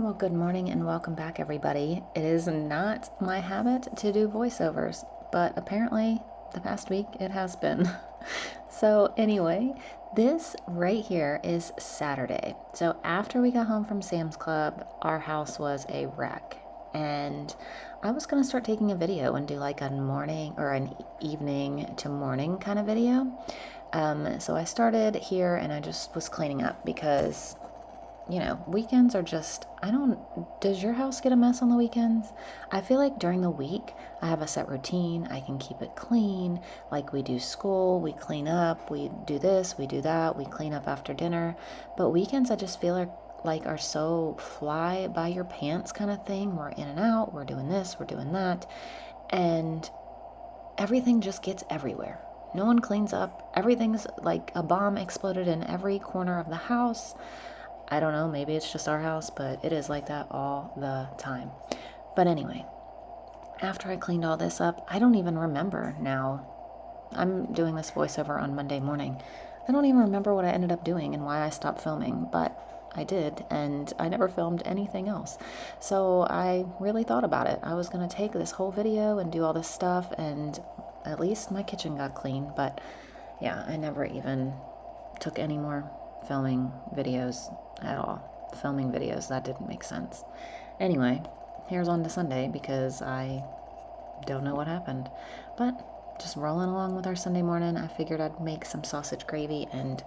Well, good morning and welcome back, everybody. It is not my habit to do voiceovers, but apparently the past week it has been. So, anyway, this right here is Saturday. So, after we got home from Sam's Club, our house was a wreck. And I was going to start taking a video and do like a morning or an evening to morning kind of video. So, I started here and I just was cleaning up because weekends are just, does your house get a mess on the weekends? I feel like during the week, I have a set routine. I can keep it clean. Like we do school, we clean up, we do this, we do that, we clean up after dinner. But weekends, I just feel like are so fly by your pants kind of thing. We're in and out, we're doing this, we're doing that. And everything just gets everywhere. No one cleans up. Everything's like a bomb exploded in every corner of the house. I don't know, maybe it's just our house, but it is like that all the time. But anyway, after I cleaned all this up, I don't even remember now. I'm doing this voiceover on Monday morning. I don't even remember what I ended up doing and why I stopped filming, but I did, and I never filmed anything else. So I really thought about it. I was going to take this whole video and do all this stuff, and at least my kitchen got clean, but yeah, I never even took any more filming videos at all. Filming videos, that didn't make sense. Anyway, here's on to Sunday because I don't know what happened. But just rolling along with our Sunday morning, I figured I'd make some sausage gravy, and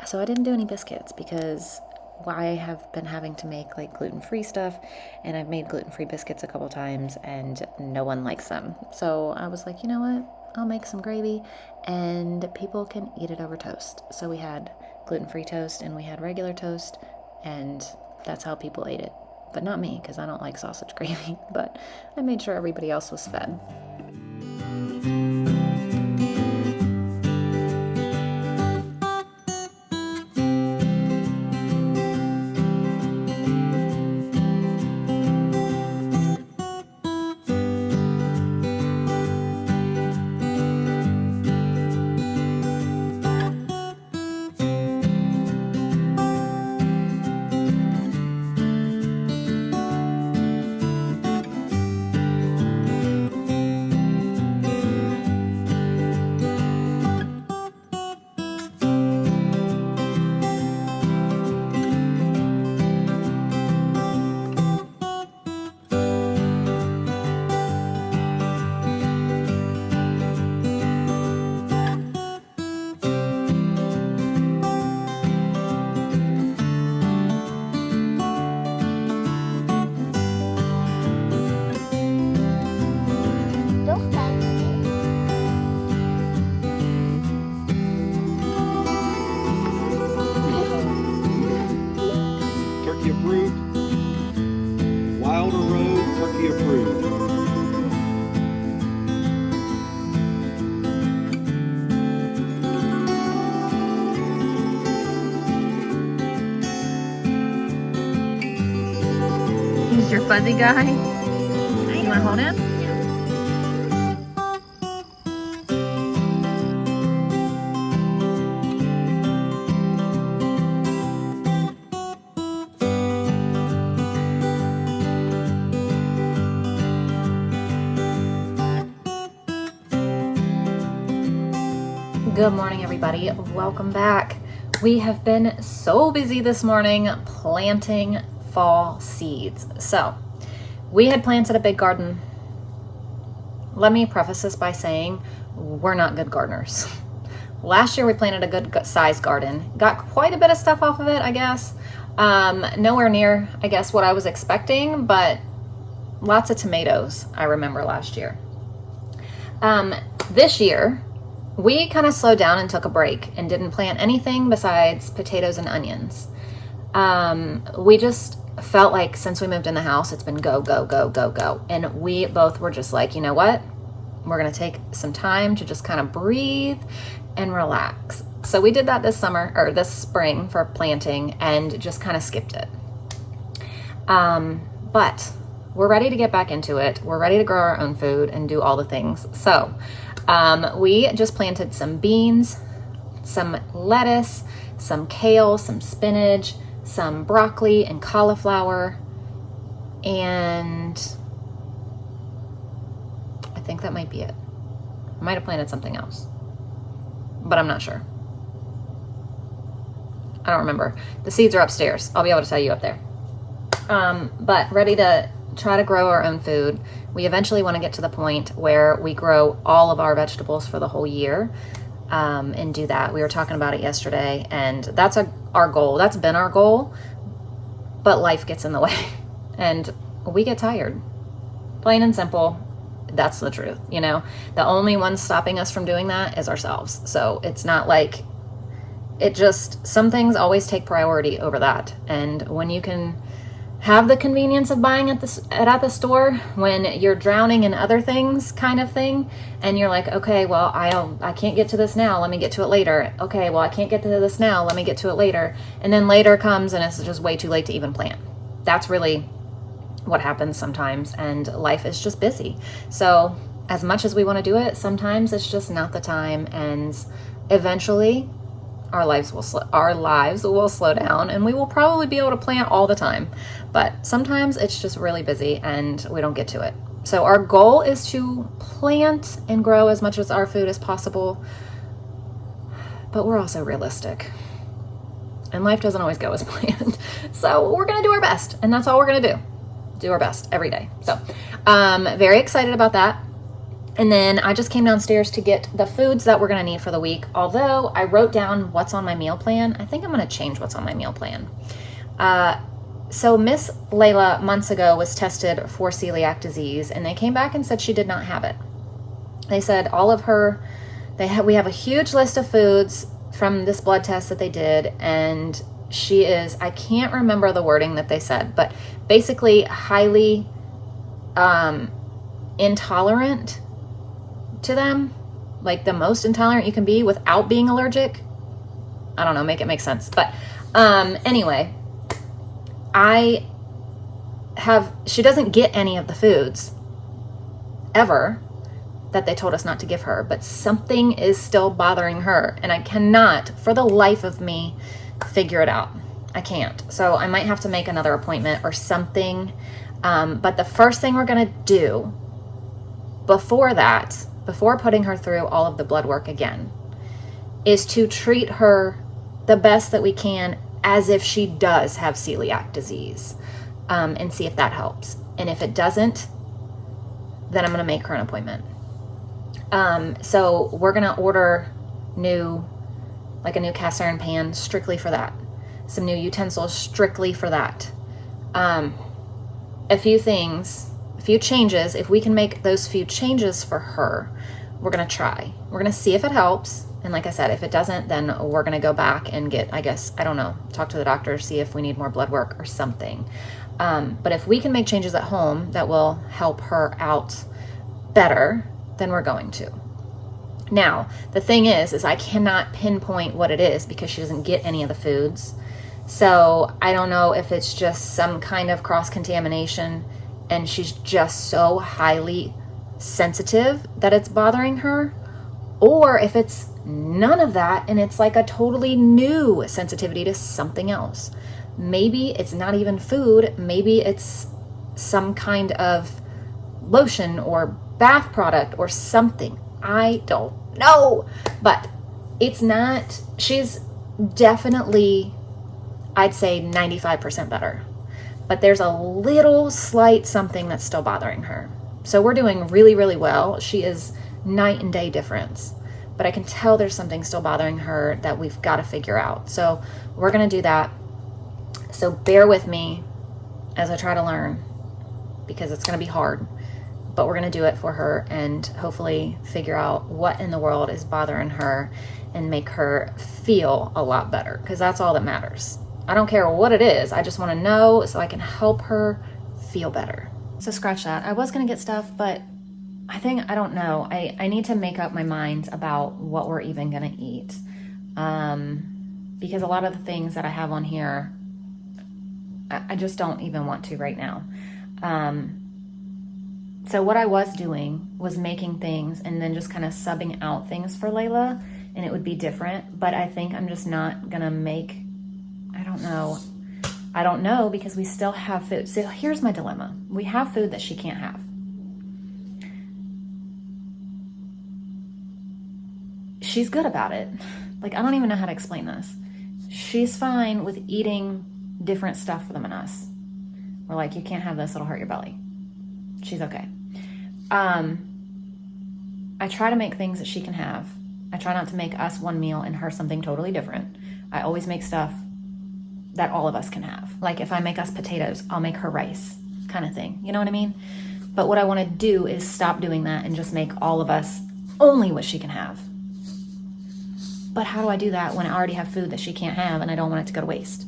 so I didn't do any biscuits because I have been having to make like gluten-free stuff, and I've made gluten-free biscuits a couple times and no one likes them. So I was like, you know what? I'll make some gravy and people can eat it over toast. So we had gluten-free toast and we had regular toast, and that's how people ate it. But not me, because I don't like sausage gravy, but I made sure everybody else was fed. He's your fuzzy guy. You want to hold him? Good morning, everybody. Welcome back. We have been so busy this morning planting fall seeds. So we had planted a big garden. Let me preface this by saying we're not good gardeners. Last year we planted a good size garden, got quite a bit of stuff off of it, I guess. Nowhere near, I guess, what I was expecting, but lots of tomatoes, I remember last year. This year we kind of slowed down and took a break and didn't plant anything besides potatoes and onions. We just felt like since we moved in the house, it's been go, go, go, go, go. And we both were just like, you know what? We're going to take some time to just kind of breathe and relax. So we did that this spring for planting and just kind of skipped it. But we're ready to get back into it. We're ready to grow our own food and do all the things. So we just planted some beans, some lettuce, some kale, some spinach, some broccoli and cauliflower, and I think that might be it. I might have planted something else, but I'm not sure. I don't remember. The seeds are upstairs. I'll be able to tell you up there. But ready to try to grow our own food. We eventually want to get to the point where we grow all of our vegetables for the whole year, and do that. We were talking about it yesterday, and that's our goal. That's been our goal, but life gets in the way and we get tired. Plain and simple. That's the truth. You know, the only one stopping us from doing that is ourselves. So it's not like some things always take priority over that. And when you can have the convenience of buying at the store, when you're drowning in other things kind of thing, and you're like, okay, well, I can't get to this now, let me get to it later. Okay, well, I can't get to this now, let me get to it later. And then later comes and it's just way too late to even plant. That's really what happens sometimes, and life is just busy. So as much as we want to do it, sometimes it's just not the time, and eventually our lives will slow down, and we will probably be able to plant all the time. But sometimes it's just really busy and we don't get to it. So our goal is to plant and grow as much as our food as possible, but we're also realistic, and life doesn't always go as planned. So we're going to do our best, and that's all we're going to do our best every day. So very excited about that. And then I just came downstairs to get the foods that we're going to need for the week. Although I wrote down what's on my meal plan, I think I'm going to change what's on my meal plan. So Miss Layla months ago was tested for celiac disease, and they came back and said she did not have it. They said we have a huge list of foods from this blood test that they did, and she is, I can't remember the wording that they said, but basically highly intolerant to them, like the most intolerant you can be without being allergic. I don't know, make it make sense. But anyway, she doesn't get any of the foods ever that they told us not to give her, but something is still bothering her, and I cannot for the life of me figure it out. I can't. So I might have to make another appointment or something. But the first thing we're going to do before putting her through all of the blood work again, is to treat her the best that we can as if she does have celiac disease, and see if that helps. And if it doesn't, then I'm going to make her an appointment. So we're going to order a new cast iron pan strictly for that. Some new utensils strictly for that. A few changes. If we can make those few changes for her, we're going to try. We're going to see if it helps. And like I said, if it doesn't, then we're going to go back and talk to the doctor, see if we need more blood work or something. But if we can make changes at home that will help her out better, then we're going to. Now, the thing is I cannot pinpoint what it is because she doesn't get any of the foods. So I don't know if it's just some kind of cross-contamination and she's just so highly sensitive that it's bothering her, or if it's none of that and it's like a totally new sensitivity to something else. Maybe it's not even food. Maybe it's some kind of lotion or bath product or something. I don't know, but it's not, she's definitely, I'd say 95% better, but there's a little slight something that's still bothering her. So we're doing really, really well. She is night and day difference, but I can tell there's something still bothering her that we've got to figure out. So we're going to do that. So bear with me as I try to learn, because it's going to be hard, but we're going to do it for her and hopefully figure out what in the world is bothering her and make her feel a lot better, because that's all that matters. I don't care what it is. I just want to know so I can help her feel better. So scratch that. I was going to get stuff, but I don't know. I need to make up my mind about what we're even going to eat. Because a lot of the things that I have on here, I just don't even want to right now. So what I was doing was making things and then just kind of subbing out things for Layla, and it would be different. But I think I'm just not going to make, I don't know. I don't know because we still have food. So here's my dilemma. We have food that she can't have. She's good about it. Like, I don't even know how to explain this. She's fine with eating different stuff than us. We're like, you can't have this, it'll hurt your belly. She's okay. I try to make things that she can have. I try not to make us one meal and her something totally different. I always make stuff that all of us can have. Like if I make us potatoes, I'll make her rice, kind of thing. You know what I mean? But what I want to do is stop doing that and just make all of us only what she can have. But how do I do that when I already have food that she can't have and I don't want it to go to waste?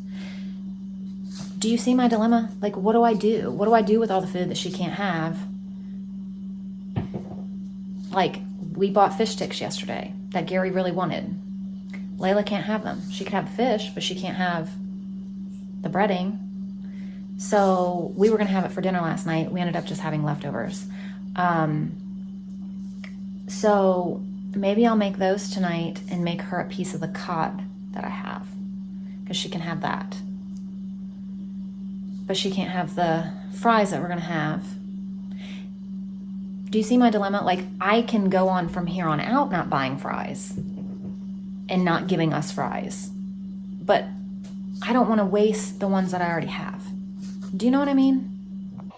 Do you see my dilemma? Like, what do I do? What do I do with all the food that she can't have? Like, we bought fish sticks yesterday that Gary really wanted. Layla can't have them. She could have the fish, but she can't have the breading. So we were going to have it for dinner last night. We ended up just having leftovers. So maybe I'll make those tonight and make her a piece of the cod that I have, because she can have that. But she can't have the fries that we're going to have. Do you see my dilemma? Like, I can go on from here on out not buying fries and not giving us fries. But I don't want to waste the ones that I already have. Do you know what I mean?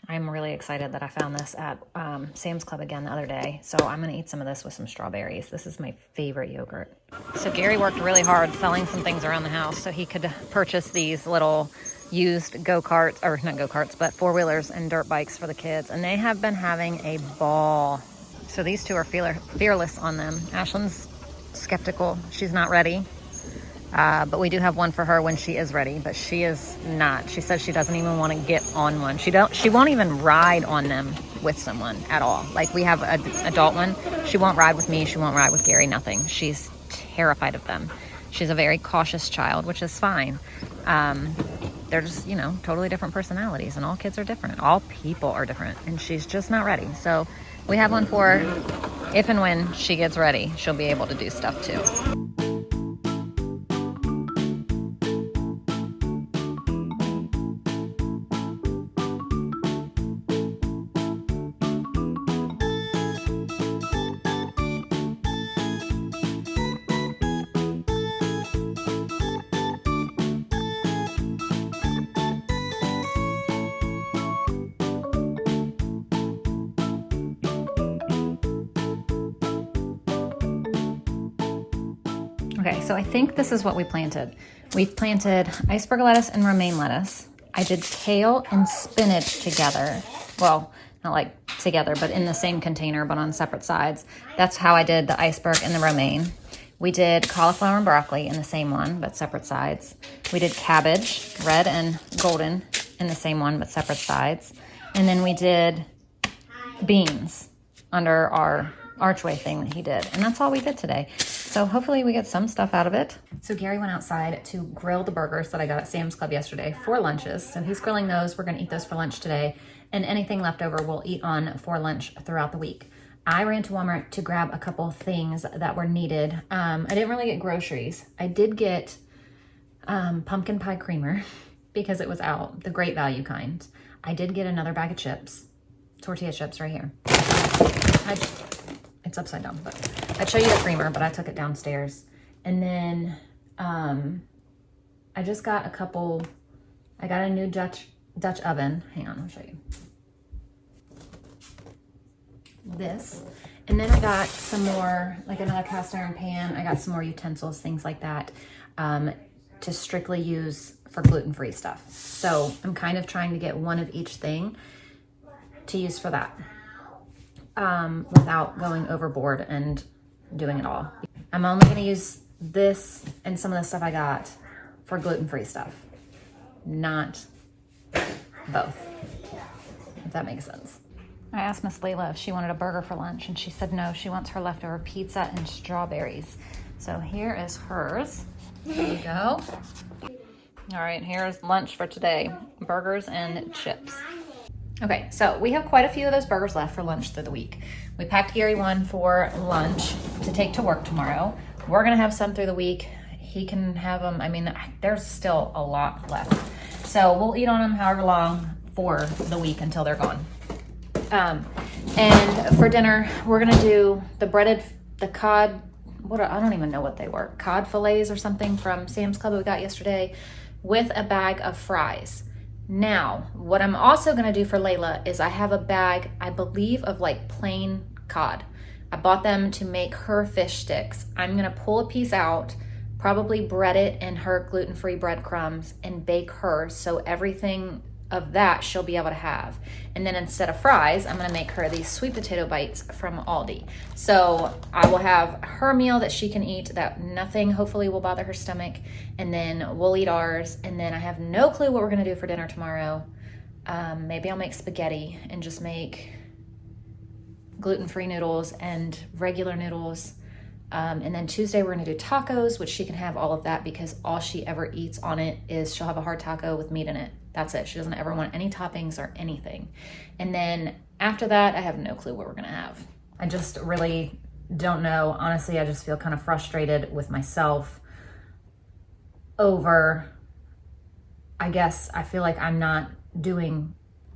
I'm really excited that I found this at Sam's Club again the other day. So I'm going to eat some of this with some strawberries. This is my favorite yogurt. So Gary worked really hard selling some things around the house so he could purchase these little used go-karts, or not go-karts, but four-wheelers and dirt bikes for the kids. And they have been having a ball. So these two are fearless on them. Ashlyn's skeptical. She's not ready. But we do have one for her when she is ready, but she is not. She says she doesn't even want to get on one. She won't even ride on them with someone at all. Like, we have an adult one. She won't ride with me. She won't ride with Gary, nothing. She's terrified of them. She's a very cautious child, which is fine. They're just, totally different personalities, and all kids are different. All people are different, and she's just not ready. So we have one for her. If and when she gets ready, she'll be able to do stuff too. Okay, so I think this is what we planted. We've planted iceberg lettuce and romaine lettuce. I did kale and spinach together. Well, not like together, but in the same container, but on separate sides. That's how I did the iceberg and the romaine. We did cauliflower and broccoli in the same one, but separate sides. We did cabbage, red and golden, in the same one, but separate sides. And then we did beans under our archway thing that he did. And that's all we did today. So hopefully we get some stuff out of it. So Gary went outside to grill the burgers that I got at Sam's Club yesterday for lunches. So he's grilling those. We're going to eat those for lunch today. And anything left over we'll eat on for lunch throughout the week. I ran to Walmart to grab a couple things that were needed. I didn't really get groceries. I did get pumpkin pie creamer because it was out, the great value kind. I did get another bag of chips, tortilla chips right here. It's upside down, but I'd show you the creamer, but I took it downstairs. And then I just got I got a new Dutch oven. Hang on, I'll show you. This. And then I got some more, like another cast iron pan. I got some more utensils, things like that, to strictly use for gluten-free stuff. So I'm kind of trying to get one of each thing to use for that. Without going overboard and doing it all. I'm only going to use this and some of the stuff I got for gluten-free stuff, not both, if that makes sense. I asked Miss Layla if she wanted a burger for lunch, and she said no, she wants her leftover pizza and strawberries. So here is hers. There you go. All right, here's lunch for today, burgers and chips. Okay, so we have quite a few of those burgers left for lunch through the week. We packed Gary one for lunch to take to work tomorrow. We're gonna have some through the week. He can have them. I mean, there's still a lot left. So we'll eat on them however long for the week until they're gone. And for dinner, we're gonna do the cod, I don't even know what they were, cod fillets or something from Sam's Club we got yesterday, with a bag of fries. Now, what I'm also gonna do for Layla is I have a bag, I believe, of like plain cod. I bought them to make her fish sticks. I'm gonna pull a piece out, probably bread it in her gluten-free breadcrumbs and bake hers, so everything of that she'll be able to have. And then instead of fries, I'm gonna make her these sweet potato bites from Aldi. So I will have her meal that she can eat, that nothing hopefully will bother her stomach, and then we'll eat ours. And then I have no clue what we're gonna do for dinner tomorrow. Maybe I'll make spaghetti and just make gluten-free noodles and regular noodles. And then Tuesday we're gonna do tacos, which she can have all of that because all she ever eats on it is she'll have a hard taco with meat in it. That's it. She doesn't ever want any toppings or anything. And then after that, I have no clue what we're gonna have. I just really don't know. Honestly, I just feel kind of frustrated with myself over, I guess I feel like I'm not doing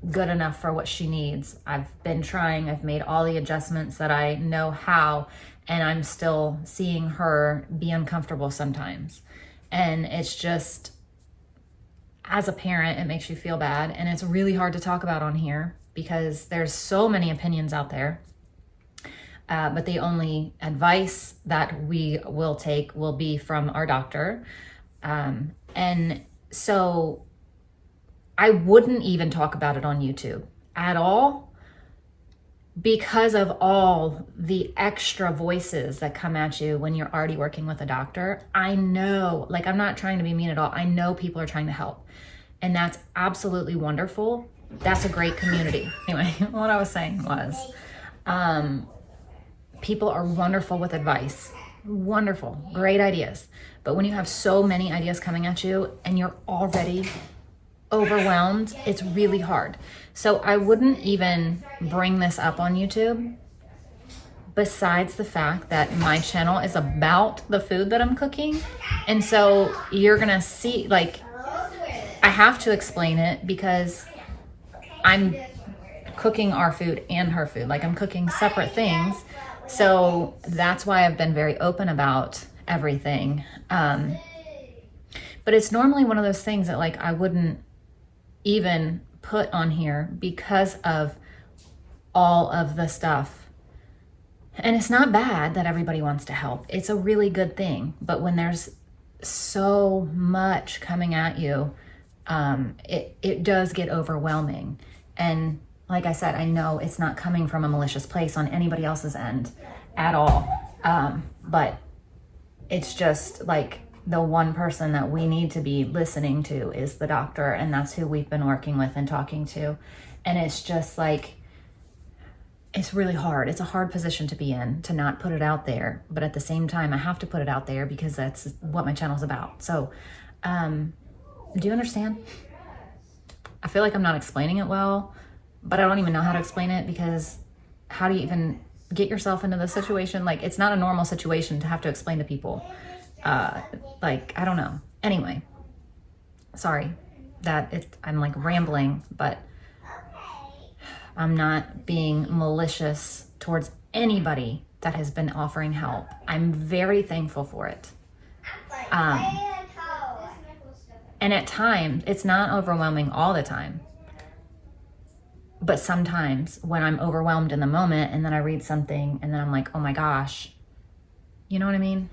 good enough for what she needs. I've been trying, I've made all the adjustments that I know how, and I'm still seeing her be uncomfortable sometimes. And it's just, as a parent, it makes you feel bad. And it's really hard to talk about on here because there's so many opinions out there. But the only advice that we will take will be from our doctor. And so I wouldn't even talk about it on YouTube at all because of all the extra voices that come at you when you're already working with a doctor. I know, like, I'm not trying to be mean at all. I know people are trying to help, and that's absolutely wonderful. That's a great community. Anyway, what I was saying was, people are wonderful with advice. Wonderful, great ideas. But when you have so many ideas coming at you and you're already overwhelmed, it's really hard. So I wouldn't even bring this up on YouTube, besides the fact that my channel is about the food that I'm cooking. And so you're gonna see, like, I have to explain it because I'm cooking our food and her food. Like, I'm cooking separate things. So that's why I've been very open about everything. But it's normally one of those things that, like, I wouldn't even put on here because of all of the stuff. And it's not bad that everybody wants to help. It's a really good thing. But when there's so much coming at you, it does get overwhelming. And like I said, I know it's not coming from a malicious place on anybody else's end at all. But it's just like, the one person that we need to be listening to is the doctor, and that's who we've been working with and talking to. And it's just like, it's really hard. It's a hard position to be in, to not put it out there. But at the same time, I have to put it out there because that's what my channel's about. So, do you understand? I feel like I'm not explaining it well, but I don't even know how to explain it because how do you even get yourself into this situation? Like, it's not a normal situation to have to explain to people. Like, I don't know. Anyway, sorry that I'm like rambling, but I'm not being malicious towards anybody that has been offering help. I'm very thankful for it. And at times, it's not overwhelming all the time. But sometimes when I'm overwhelmed in the moment and then I read something and then I'm like, oh my gosh, you know what I mean?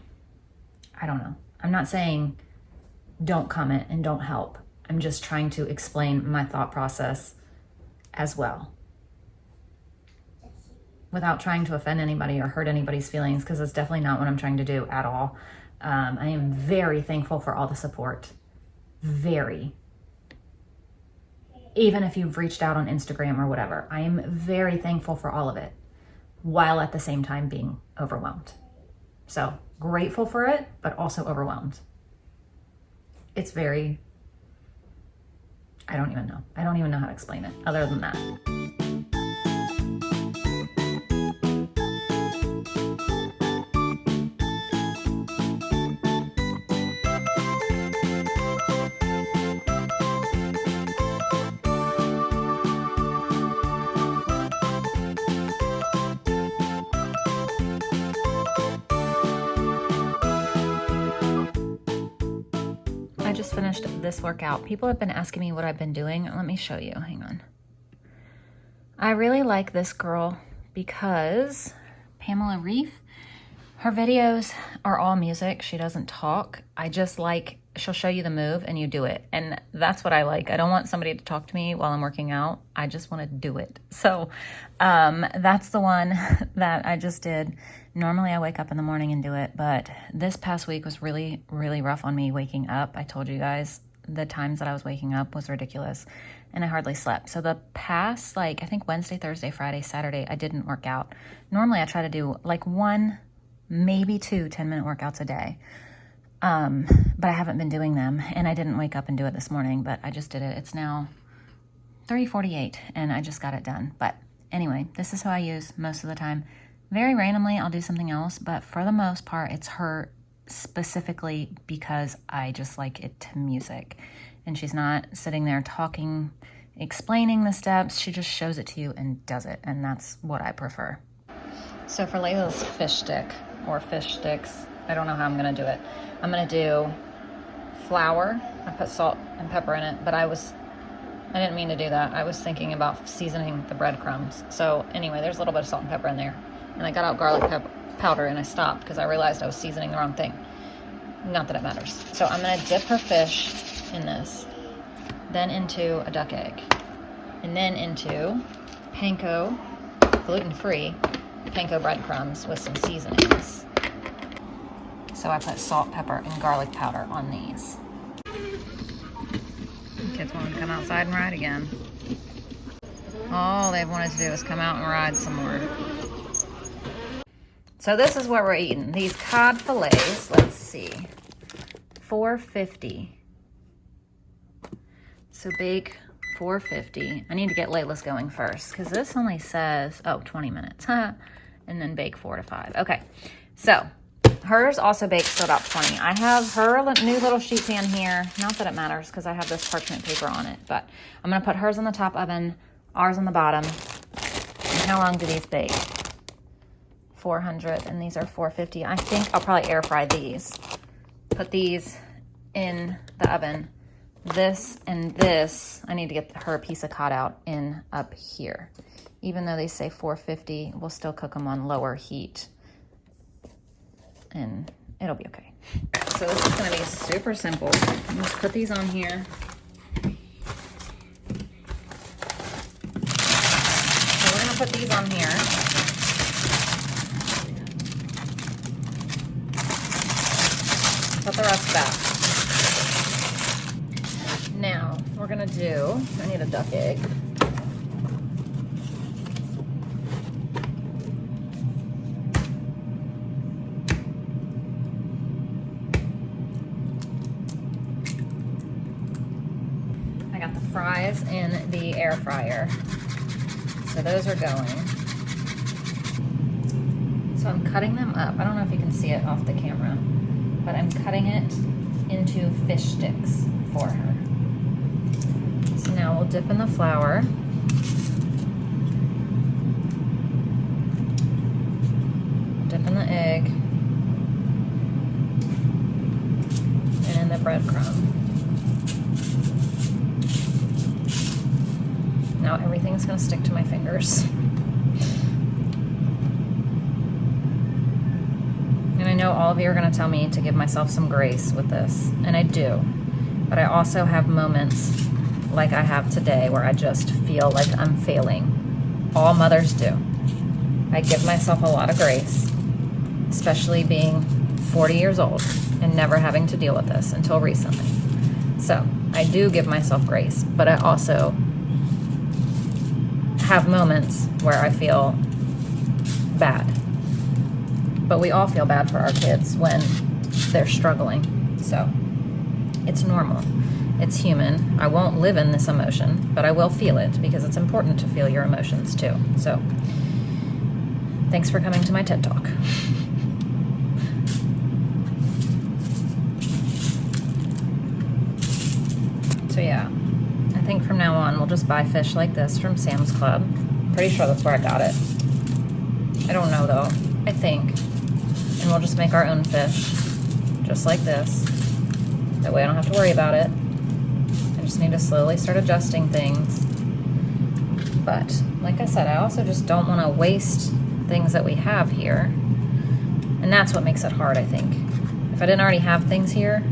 I don't know. I'm not saying don't comment and don't help. I'm just trying to explain my thought process as well, without trying to offend anybody or hurt anybody's feelings, because it's definitely not what I'm trying to do at all. I am very thankful for all the support. Very. Even if you've reached out on Instagram or whatever, I am very thankful for all of it, while at the same time being overwhelmed. So grateful for it, but also overwhelmed. It's very, I don't even know. I don't even know how to explain it other than that. just finished this workout. People have been asking me what I've been doing. Let me show you. Hang on. I really like this girl because Pamela Reif, her videos are all music. She doesn't talk. I just like, she'll show you the move and you do it. And that's what I like. I don't want somebody to talk to me while I'm working out. I just want to do it. So that's the one that I just did. Normally I wake up in the morning and do it, but this past week was really, really rough on me waking up. I told you guys the times that I was waking up was ridiculous and I hardly slept. So the past, like I think Wednesday, Thursday, Friday, Saturday, I didn't work out. Normally I try to do like one, maybe two 10-minute workouts a day. But I haven't been doing them and I didn't wake up and do it this morning, but I just did it. It's now 3:48 and I just got it done. But anyway, this is who I use most of the time. Very randomly, I'll do something else, but for the most part, it's her specifically because I just like it to music. And she's not sitting there talking, explaining the steps. She just shows it to you and does it. And that's what I prefer. So for Layla's fish stick or fish sticks, I don't know how I'm going to do it. I'm going to do flour. I put salt and pepper in it, but I didn't mean to do that. I was thinking about seasoning the breadcrumbs. So anyway, there's a little bit of salt and pepper in there. And I got out garlic powder and I stopped because I realized I was seasoning the wrong thing. Not that it matters. So I'm going to dip her fish in this, then into a duck egg, and then into panko, gluten-free panko breadcrumbs with some seasonings. So I put salt, pepper, and garlic powder on these. Kids want to come outside and ride again. All they've wanted to do is come out and ride some more. So this is what we're eating. These cod fillets, let's see, $4.50. So bake $4.50. I need to get Layla's going first because this only says, 20 minutes. And then bake 4 to 5. Okay, so hers also bakes for about 20. I have her new little sheet pan here. Not that it matters because I have this parchment paper on it, but I'm going to put hers in the top oven, ours on the bottom. And how long do these bake? 400, and these are 450. I think I'll probably air fry these. Put these in the oven. This and this, I need to get her a piece of cod out in up here. Even though they say 450, we'll still cook them on lower heat. And it'll be okay. So this is gonna be super simple. I'm just put these on here. So we're gonna put these on here. Put the rest back. Now, we're gonna do, I need a duck egg. I got the fries in the air fryer. So those are going. So I'm cutting them up. I don't know if you can see it off the camera, but I'm cutting it into fish sticks for her. So now we'll dip in the flour. Dip in the egg. And in the breadcrumb. Now everything's gonna stick to my fingers. And I know all of you are gonna tell me to give myself some grace with this, and I do. But I also have moments like I have today where I just feel like I'm failing. All mothers do. I give myself a lot of grace, especially being 40 years old and never having to deal with this until recently. So I do give myself grace, but I also have moments where I feel bad. But we all feel bad for our kids when they're struggling. So it's normal. It's human. I won't live in this emotion, but I will feel it because it's important to feel your emotions too. So thanks for coming to my TED Talk. So yeah, I think from now on we'll just buy fish like this from Sam's Club. Pretty sure that's where I got it. I don't know though, I think. And we'll just make our own fish, just like this. That way I don't have to worry about it. I just need to slowly start adjusting things. But like I said, I also just don't want to waste things that we have here. And that's what makes it hard, I think. If I didn't already have things here,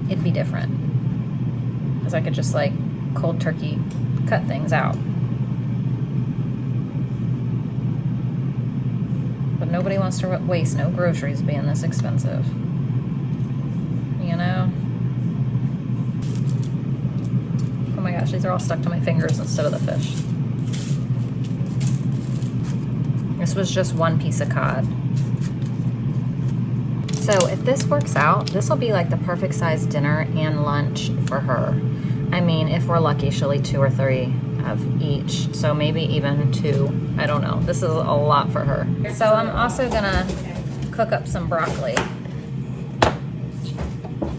it'd be different. Because I could just like cold turkey cut things out. But nobody wants to waste no groceries being this expensive. You know? Oh my gosh, these are all stuck to my fingers instead of the fish. This was just one piece of cod. So if this works out, this will be like the perfect size dinner and lunch for her. I mean, if we're lucky, she'll eat 2 or 3 of each. So maybe even 2. I don't know. This is a lot for her. So I'm also gonna cook up some broccoli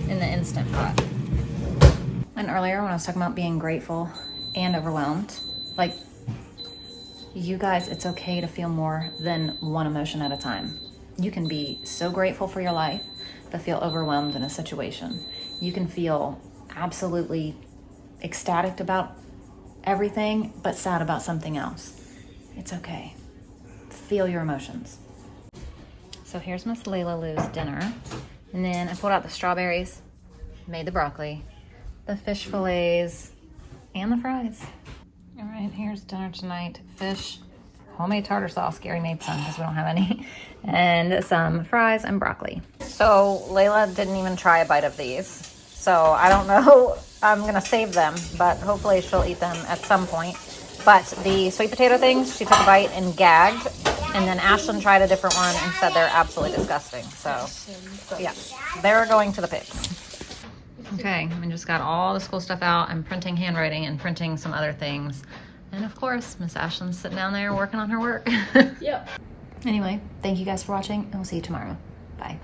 in the Instant Pot. And earlier when I was talking about being grateful and overwhelmed, like, you guys, it's okay to feel more than one emotion at a time. You can be so grateful for your life, but feel overwhelmed in a situation. You can feel absolutely ecstatic about everything, but sad about something else. It's okay. Feel your emotions. So here's Miss Layla Lou's dinner. And then I pulled out the strawberries, made the broccoli, the fish fillets, and the fries. All right, here's dinner tonight. Fish, homemade tartar sauce. Gary made some because we don't have any. And some fries and broccoli. So Layla didn't even try a bite of these. So I don't know. I'm going to save them, but hopefully she'll eat them at some point. But the sweet potato things, she took a bite and gagged. And then Ashlyn tried a different one and said they're absolutely disgusting. So yeah, they're going to the pigs. Okay, I just got all the school stuff out. I'm printing handwriting and printing some other things. And of course, Miss Ashlyn's sitting down there working on her work. Yep. Anyway, thank you guys for watching, and we'll see you tomorrow. Bye.